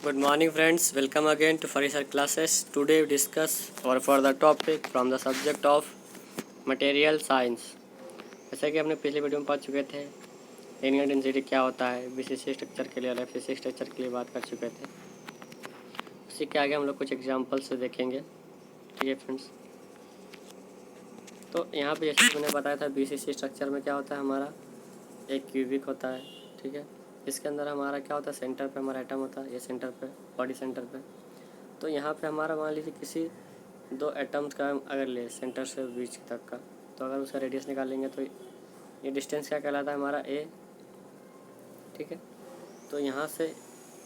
Good morning friends, welcome again to Farisar classes. Today we discuss our further topic from the subject of material science. जैसे कि हमने पिछले video में पढ़ चुके थे लिनियर डेंसिटी क्या होता है, बीसीसी स्ट्रक्चर के लिए और एफसीसी स्ट्रक्चर के लिए बात कर चुके थे। उसी के आगे हम लोग कुछ एग्जांपल से देखेंगे। ठीक है फ्रेंड्स, तो यहाँ पे जैसे कि मैंने बताया था बीसीसी स्ट्रक्चर में क्या होता है, हमारा एक क्यूबिक होता है। ठीक है, इसके अंदर हमारा क्या होता है, सेंटर पे हमारा एटम होता है, ये सेंटर पे, बॉडी सेंटर पे। तो यहाँ पे हमारा मान लीजिए किसी दो एटम्स का अगर ले सेंटर से बीच तक का, तो अगर उसका रेडियस निकालेंगे तो ये डिस्टेंस क्या कहलाता है, हमारा ए। ठीक है, तो यहाँ से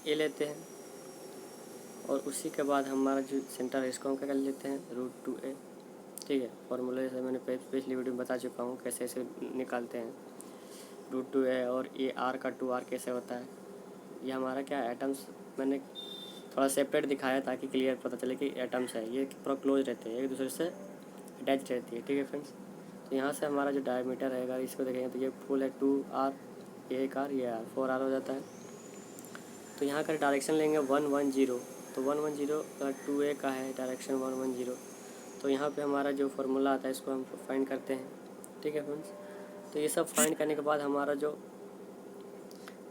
ए लेते हैं और उसी के बाद हमारा जो सेंटर है इसको हम क्या कर लेते हैं, √2a। ठीक है, फॉर्मूला जैसे मैंने पिछली वीडियो में बता चुका हूँ कैसे ऐसे निकालते हैं √2a। और ये आर का 2r कैसे होता है, ये हमारा क्या एटम्स मैंने थोड़ा सेपरेट दिखाया ताकि क्लियर पता चले कि एटम्स है, ये पूरा क्लोज रहते हैं, एक दूसरे से अटैच रहती है। ठीक है फ्रेंड्स, तो यहाँ से हमारा जो डायमीटर रहेगा इसको देखेंगे तो ये फुल है 2r, ये एक r, ये r, 4r हो जाता है। तो यहाँ का डायरेक्शन लेंगे 110, तो 110 2a का है डायरेक्शन 110। तो यहाँ पे हमारा जो फार्मूला आता है इसको हम फाइंड करते हैं। ठीक है फ्रेंड्स, तो ये सब फाइंड करने के बाद हमारा जो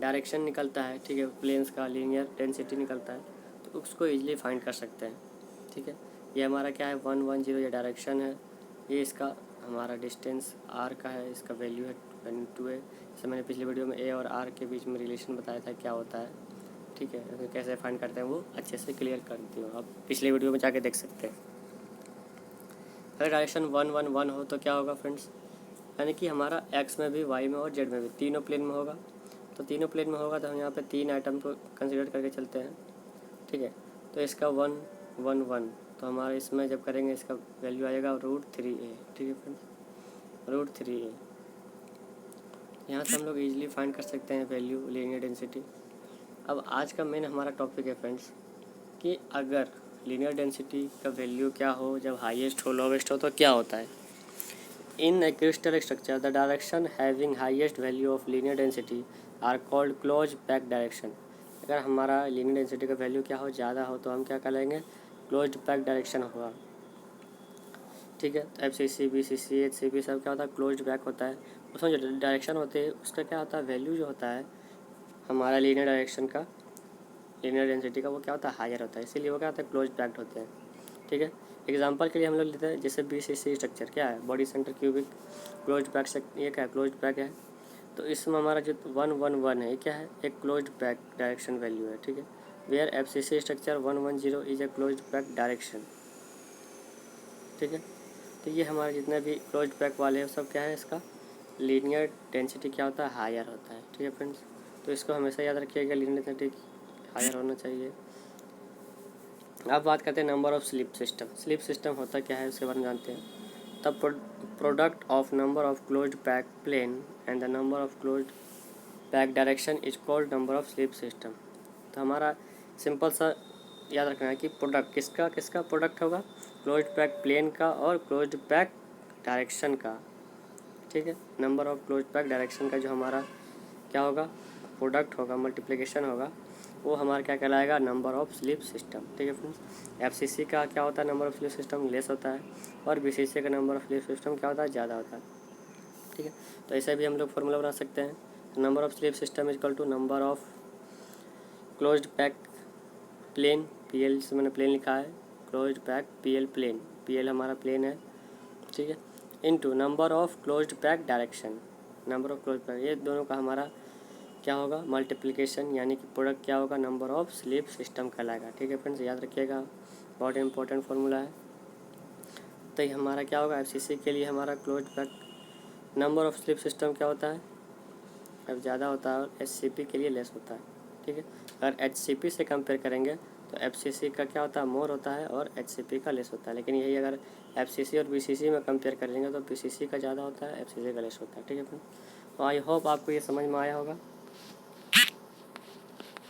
डायरेक्शन निकलता है, ठीक है, प्लेन्स का लीनियर डेंसिटी निकलता है, तो उसको इजीली फाइंड कर सकते हैं। ठीक है, ये हमारा क्या है 110, ये डायरेक्शन है, ये इसका हमारा डिस्टेंस r का है, इसका वैल्यू है 2a। जैसे मैंने पिछले वीडियो में a और r के बीच में रिलेशन बताया था क्या होता है। ठीक है, तो कैसे फाइंड करते हैं वो अच्छे से क्लियर कर दी हूँ, आप पिछले वीडियो में जाके देख सकते हैं। अगर डायरेक्शन 111 हो तो क्या होगा फ्रेंड्स, यानी कि हमारा x में भी, y में और z में भी, तीनों प्लेन में होगा। तो तीनों प्लेन में होगा तो हम यहाँ पे तीन आइटम को कंसीडर करके चलते हैं। ठीक है, तो इसका 111, तो हमारा इसमें जब करेंगे इसका वैल्यू आएगा √3a। ठीक है फ्रेंड्स, √3a। यहाँ से हम लोग इजीली फाइंड कर सकते हैं वैल्यू लीनियर डेंसिटी। अब आज का मेन हमारा टॉपिक है फ्रेंड्स कि अगर लीनियर डेंसिटी का वैल्यू क्या हो, जब हाईएस्ट हो लोवेस्ट हो तो क्या होता है। In a crystal structure the direction having highest value of linear density are called close pack direction. अगर हमारा लीनियर डेंसिटी का वैल्यू क्या हो, ज़्यादा हो, तो हम क्या करेंगे, क्लोज पैक डायरेक्शन होगा। ठीक है, तो एफसीसी, बीसीसी, एचसीपी सब क्या होता है, क्लोज पैक होता है। उसमें जो डायरेक्शन होते हैं उसका क्या होता है, वैल्यू जो होता है हमारा लीनियर डायरेक्शन का, लीनियर डेंसिटी का, वो क्या होता है, हायर होता है, इसीलिए वो क्या होता है, क्लोज पैक्ड होते हैं। ठीक है, एग्जांपल के लिए हम लोग लेते हैं जैसे बीसीसी स्ट्रक्चर क्या है, body centre cubic close pack, ये क्या है, क्लोज पैक है। तो इसमें हमारा जो 111 है ये क्या है, एक क्लोज पैक डायरेक्शन वैल्यू है। ठीक है, where FCC structure 110 is a close pack direction. ठीक है, तो ये हमारे जितने भी क्लोज पैक वाले हैं सब क्या है, इसका लीनियर डेंसिटी क्या होता है, हायर होता है। ठीक है फ्रेंड्स, तो इसको हमेशा याद रखिएगा, लीनियर डेंसिटी हायर होना चाहिए। अब बात करते हैं number of slip system. Slip system होता क्या है उसके बारे में जानते हैं। तब product of number of closed pack plane and the number of closed pack direction is called number of slip system. तो हमारा सिंपल सा याद रखना है कि प्रोडक्ट किसका प्रोडक्ट होगा, क्लोज्ड पैक प्लेन का और क्लोज्ड पैक डायरेक्शन का। ठीक है, number of closed pack direction का जो हमारा क्या होगा, प्रोडक्ट होगा, मल्टीप्लिकेशन होगा, वो हमारा क्या कहलाएगा, नंबर ऑफ स्लिप सिस्टम। ठीक है फ्रेंड्स, एफसीसी का क्या होता है, number of slip system less होता है, और बीसीसी का नंबर ऑफ स्लिप सिस्टम क्या होता है, ज़्यादा होता है। ठीक है, तो ऐसे भी हम लोग फॉर्मूला बना सकते हैं, number of slip system is equal to number of closed pack plane, PL से मैंने प्लेन लिखा है, closed pack PL plane, PL हमारा प्लेन है। ठीक है, into number of closed pack direction, number of closed pack, ये दोनों का हमारा क्या होगा, मल्टीप्लिकेशन, यानी कि प्रोडक्ट क्या होगा, नंबर ऑफ स्लिप सिस्टम कहलाएगा। ठीक है फ्रेंड्स, याद रखिएगा, बहुत इंपॉर्टेंट फार्मूला है। तो ये हमारा क्या होगा, एफसीसी के लिए हमारा close pack number of slip system क्या होता है, अब ज़्यादा होता है, और एचसीपी के लिए लेस होता है। ठीक है, अगर एचसीपी से कंपेयर करेंगे तो एफसीसी का क्या होता है, मोर होता है, और एचसीपी का लेस होता है। लेकिन यही अगर एफसीसी और बीसीसी में कंपेयर करेंगे तो बीसीसी का ज़्यादा होता है, एफसीसी का लेस होता है। ठीक है फ्रेंड्स, तो आई होप आपको ये समझ में आया होगा,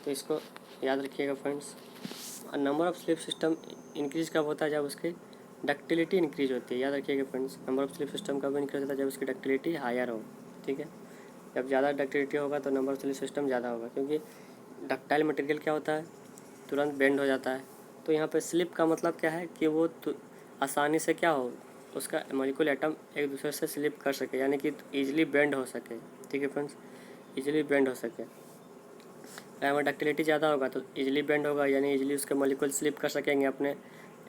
तो इसको याद रखिएगा friends. Number of slip system increase कब होता है, जब उसकी डक्टिलिटी इंक्रीज होती है। याद रखिएगा friends, number of slip system कब इंक्रीज होता है, जब उसकी डक्टिलिटी हायर हो। ठीक है, जब ज़्यादा डक्टिलिटी होगा तो नंबर ऑफ स्लिप सिस्टम ज़्यादा होगा, क्योंकि डक्टाइल मटेरियल क्या होता है, तुरंत बेंड हो जाता है। तो यहाँ पे स्लिप का मतलब क्या है कि वो आसानी से क्या हो, उसका मॉलिक्यूल एटम एक दूसरे से स्लिप कर सके, यानी कि ईजिली बेंड हो सके। ठीक है फ्रेंड्स, ईजिली बेंड हो सके। अगर डक्टिलिटी ज़्यादा होगा तो ईजिली बेंड होगा, यानी ईजिली उसके मॉलिक्यूल स्लिप कर सकेंगे अपने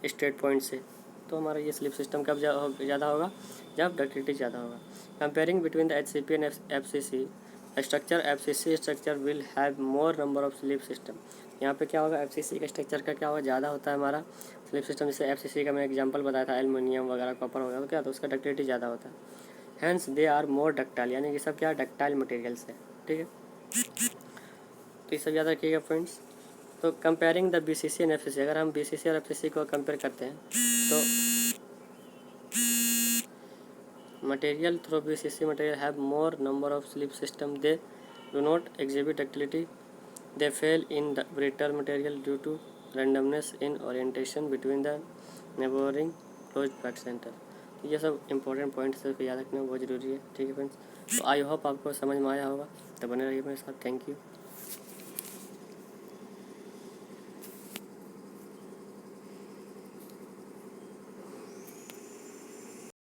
स्ट्रेट पॉइंट से। तो हमारा ये स्लिप सिस्टम कब ज़्यादा होगा, जब डक्टिलिटी ज़्यादा होगा। Comparing between the HCP and FCC structure, FCC structure will have more number of slip system. यहाँ पे क्या होगा, FCC के स्ट्रक्चर का क्या होगा, ज़्यादा होता है हमारा स्लिप सिस्टम। जैसे FCC का मैं एग्जांपल बताया था, एल्युमिनियम वगैरह, कॉपर वगैरह, तो क्या तो उसका डक्टिलिटी ज़्यादा होता है। Hence they are more ductile, यानी कि सब क्या डक्टाइल मटेरियल्स है। ठीक है, तो ये सब याद रखिएगा फ्रेंड्स। तो comparing the BCC and FCC, अगर हम BCC और FCC को कंपेयर करते हैं तो material through BCC material have more number of slip system, they do not exhibit ductility, they fail in the brittle material due to randomness in orientation between the neighbouring close pack centre. तो ये सब important points है, याद रखना बहुत ज़रूरी है। ठीक है फ्रेंड्स, तो आई होप आपको समझ में आया होगा। तो बने रहिए मेरे साथ। Thank you.